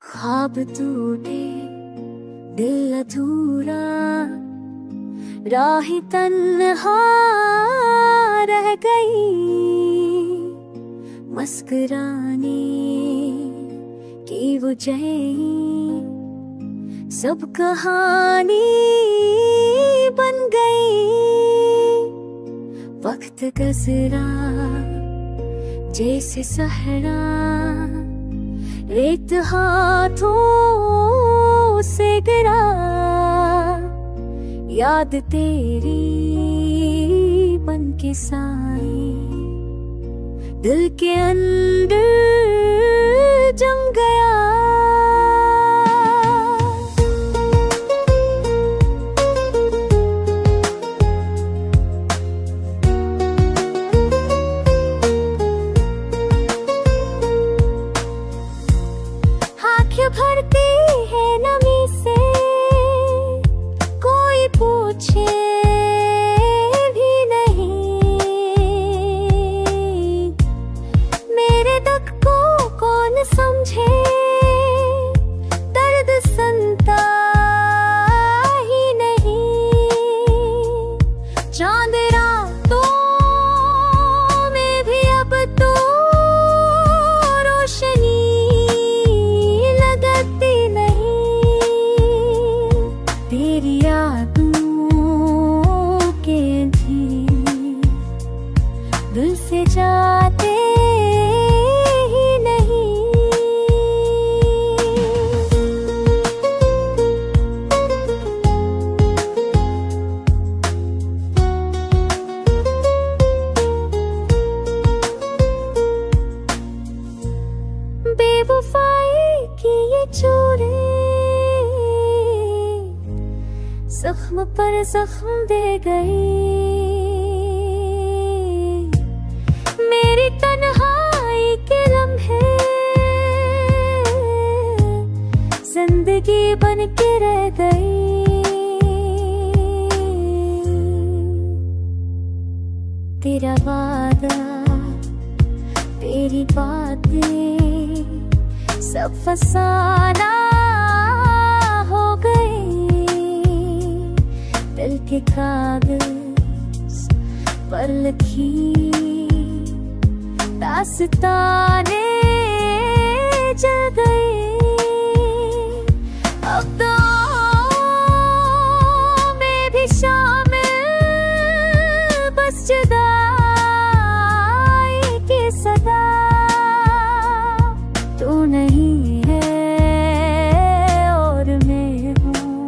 ख्वाब टूटे दिल अधूरा, राह तन्हा रह गई। मुस्कुराने की वो जही सब कहानी बन गई। वक्त गुजरा जैसे सहरा, रेत हाथों से गिरा। याद तेरी बन के साई दिल के अंदर जम गया। आँखें भरती है नमी से, कोई पूछे भी नहीं। मेरे दुख को कौन समझे, दर्द सुनता ही नहीं। चांद रातों में भी अब तो रोशनी तेरी यादों के अंधेरे दिल से जाते ही नहीं। बेवफाई की ये चोरी जख्म पर जख्म दे गई। मेरी तन्हाई के लम्हे जिंदगी बन के रह गई। तेरा वादा तेरी बातें सब फसाना हो गए। दिल के कागज पर लिखी दास्ताने जल गए। अब तो में भी शामिल बस जुदाई की सदा। तू नहीं है और मैं हूँ,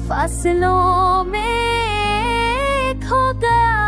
फासलों में खो गया।